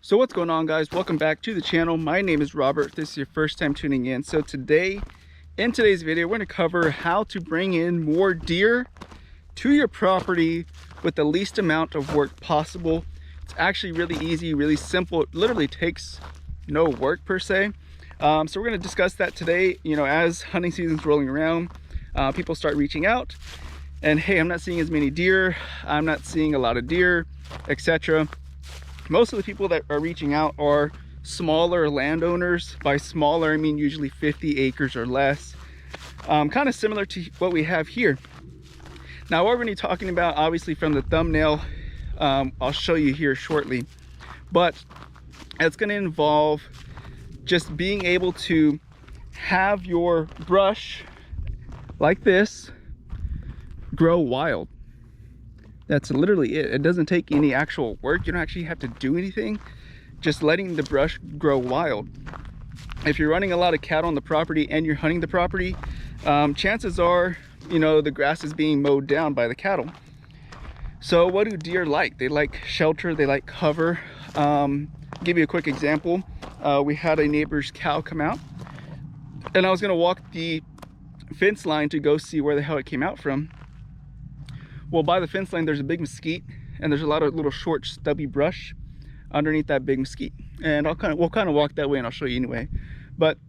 So what's going on, guys? Welcome back to the channel. My name is Robert. If this is your first time tuning in. So in today's video, we're going to cover how to bring in more deer to your property with the least amount of work possible. It's actually really easy, really simple. It literally takes no work per se. So we're going to discuss that today. You know, as hunting season's rolling around, people start reaching out and, hey, I'm not seeing as many deer. I'm not seeing a lot of deer, etc. Most of the people that are reaching out are smaller landowners. By smaller, I mean usually 50 acres or less. Kind of similar to what we have here. Now, what we're going to be talking about, obviously from the thumbnail, I'll show you here shortly. But it's going to involve just being able to have your brush like this grow wild. That's literally it. It doesn't take any actual work. You don't actually have to do anything. Just letting the brush grow wild. If you're running a lot of cattle on the property and you're hunting the property, chances are, you know, the grass is being mowed down by the cattle. So what do deer like? They like shelter, they like cover. Give you a quick example. We had a neighbor's cow come out, and I was gonna walk the fence line to go see where the hell it came out from. Well, by the fence line, there's a big mesquite, and there's a lot of little short, stubby brush underneath that big mesquite. And we'll kind of walk that way, and I'll show you anyway. But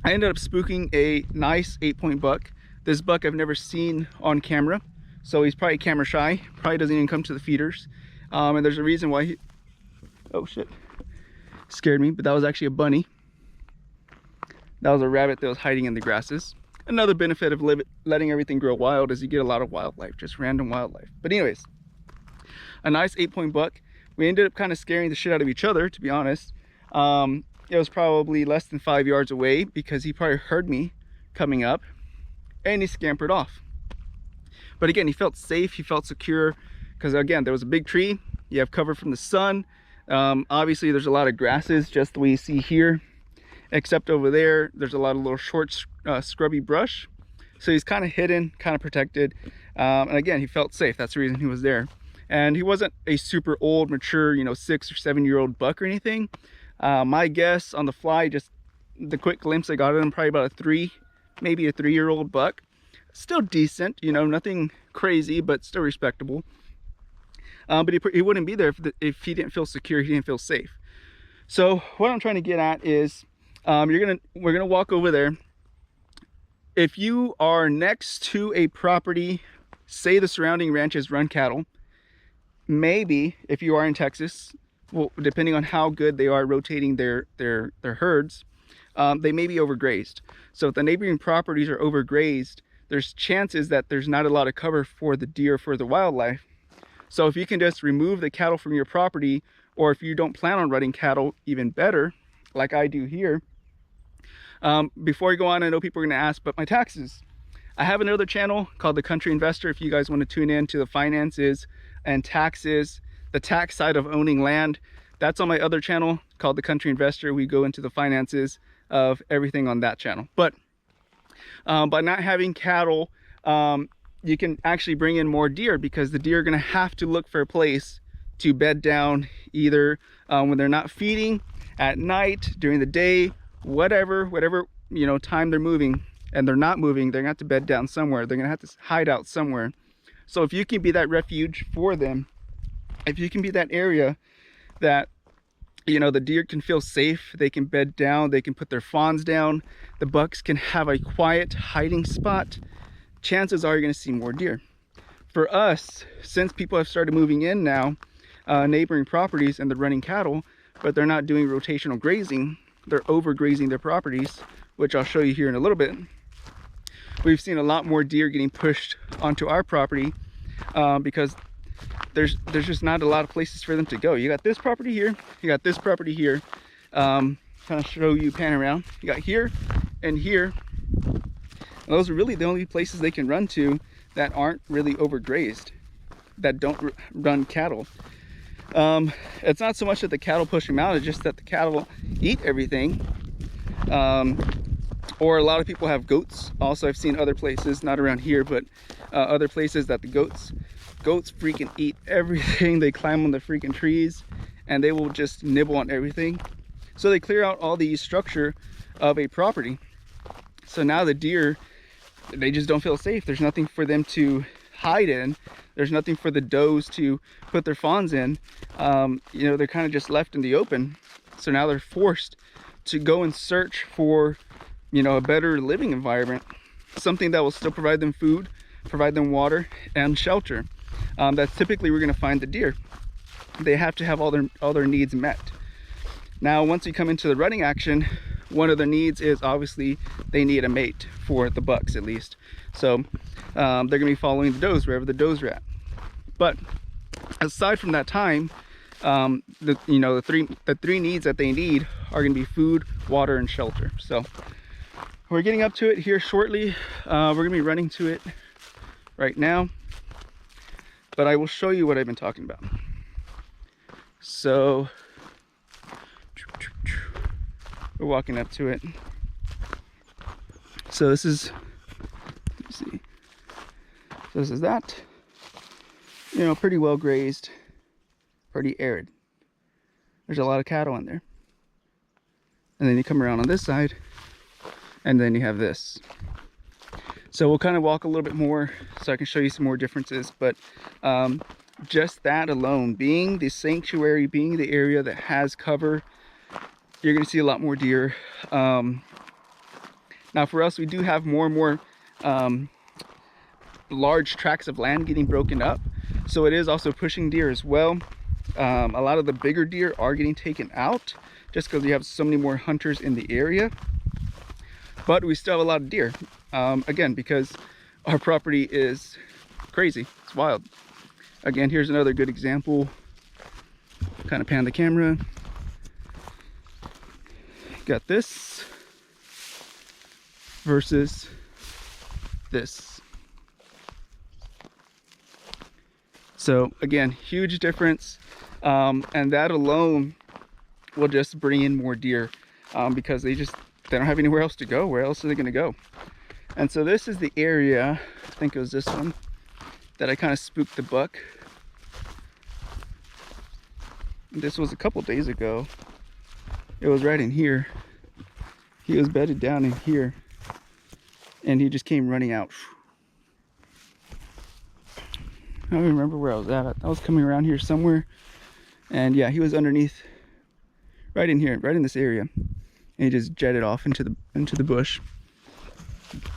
I ended up spooking a nice 8-point buck. This buck I've never seen on camera, so he's probably camera shy. Probably doesn't even come to the feeders. And there's a reason why he... Oh shit! Scared me, but that was actually a bunny. That was a rabbit that was hiding in the grasses. Another benefit of letting everything grow wild is you get a lot of wildlife, just random wildlife. But anyways, a nice 8-point buck. We ended up kind of scaring the shit out of each other, to be honest. It was probably less than 5 yards away because he probably heard me coming up, and he scampered off. But again, he felt safe, he felt secure, because again, there was a big tree. You have cover from the sun. Obviously, there's a lot of grasses, just the way you see here. Except over there, there's a lot of little short, scrubby brush. So he's kind of hidden, kind of protected. And again, he felt safe. That's the reason he was there. And he wasn't a super old, mature, you know, 6 or 7 year old buck or anything. My guess on the fly, just the quick glimpse I got of him, probably about maybe a 3-year-old buck. Still decent, you know, nothing crazy, but still respectable. But he wouldn't be there if he didn't feel secure, he didn't feel safe. So what I'm trying to get at is, we're gonna walk over there. If you are next to a property, say the surrounding ranches run cattle, maybe if you are in Texas, well, depending on how good they are rotating their herds, they may be overgrazed. So if the neighboring properties are overgrazed, there's chances that there's not a lot of cover for the deer, for the wildlife. So if you can just remove the cattle from your property, or if you don't plan on running cattle, even better, like I do here. Before I go on, I know people are going to ask, but my taxes. I have another channel called The Country Investor. If you guys want to tune in to the finances and taxes, the tax side of owning land, that's on my other channel called The Country Investor. We go into the finances of everything on that channel. But by not having cattle, you can actually bring in more deer, because the deer are going to have to look for a place to bed down, either when they're not feeding, at night, during the day, whatever you know time they're moving, and they're not moving, they're gonna have to bed down somewhere. They're gonna have to hide out somewhere. So if you can be that refuge for them, if you can be that area that, you know, the deer can feel safe, they can bed down, they can put their fawns down, the bucks can have a quiet hiding spot, chances are you're gonna see more deer. For us, since people have started moving in now, neighboring properties, and they're running cattle, but they're not doing rotational grazing, they're overgrazing their properties, which I'll show you here in a little bit. We've seen a lot more deer getting pushed onto our property because there's just not a lot of places for them to go. You got this property here, you got this property here. Kind of show you, pan around. You got here and here. And those are really the only places they can run to that aren't really overgrazed, that don't run cattle. It's not so much that the cattle push them out, it's just that the cattle eat everything. Or a lot of people have goats. Also, I've seen other places, not around here, but other places that the goats freaking eat everything. They climb on the freaking trees and they will just nibble on everything. So they clear out all the structure of a property. So now the deer, they just don't feel safe. There's nothing for them to hide in. There's nothing for the does to put their fawns in. You know, they're kind of just left in the open. So now they're forced to go and search for, you know, a better living environment, something that will still provide them food, provide them water and shelter. That's typically we're going to find the deer. They have to have all their needs met. Now, once you come into the rutting action, one of their needs is obviously they need a mate, for the bucks at least. So they're going to be following the does wherever the does are at. But aside from that time, the three needs that they need are going to be food, water, and shelter. So we're getting up to it here shortly. We're going to be running to it right now, but I will show you what I've been talking about. So we're walking up to it. So this is, let me see. So this is that, you know, pretty well grazed, pretty arid. There's a lot of cattle in there. And then you come around on this side, and then you have this. So we'll kind of walk a little bit more so I can show you some more differences. But just that alone, being the sanctuary, being the area that has cover, you're going to see a lot more deer. Now for us, we do have more and more large tracts of land getting broken up. So it is also pushing deer as well. A lot of the bigger deer are getting taken out just because we have so many more hunters in the area. But we still have a lot of deer, again, because our property is crazy. It's wild. Again, here's another good example. Kind of pan the camera. Got this versus this. So again, huge difference, and that alone will just bring in more deer, because they don't have anywhere else to go. Where else are they going to go? And so this is the area, I think it was this one, that I kind of spooked the buck. This was a couple days ago. It was right in here. He was bedded down in here, and he just came running out. I don't remember where I was at. I was coming around here somewhere, and yeah, he was underneath, right in here, right in this area, and he just jetted off into the bush.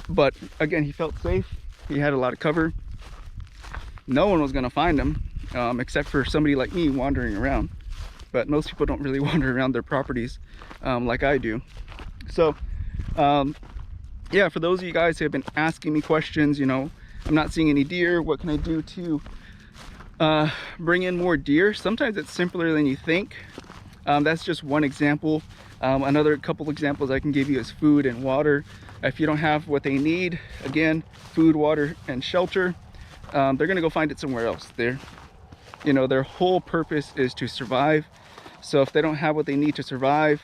But again, he felt safe. He had a lot of cover. No one was going to find him, except for somebody like me wandering around. But most people don't really wander around their properties like I do. So yeah, for those of you guys who have been asking me questions, you know, I'm not seeing any deer, what can I do to bring in more deer? Sometimes it's simpler than you think. That's just one example. Another couple examples I can give you is food and water. If you don't have what they need, again, food, water, and shelter, they're gonna go find it somewhere else. You know, their whole purpose is to survive. So if they don't have what they need to survive,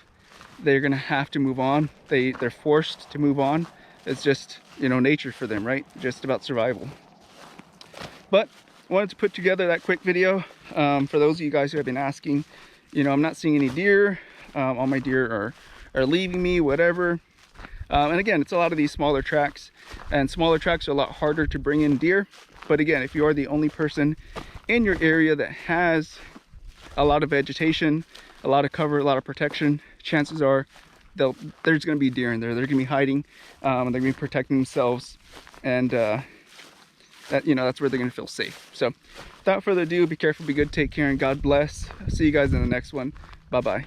they're gonna have to move on. They're forced to move on. It's just, you know, nature for them, right? Just about survival. But I wanted to put together that quick video for those of you guys who have been asking. You know, I'm not seeing any deer. All my deer are leaving me, whatever. And again, it's a lot of these smaller tracks, and smaller tracks are a lot harder to bring in deer. But again, if you are the only person in your area that has a lot of vegetation, a lot of cover, a lot of protection, chances are there's going to be deer in there. They're going to be hiding, and they're going to be protecting themselves, and you know, that's where they're going to feel safe. So without further ado, be careful, be good, take care, and God bless. See you guys in the next one. Bye bye.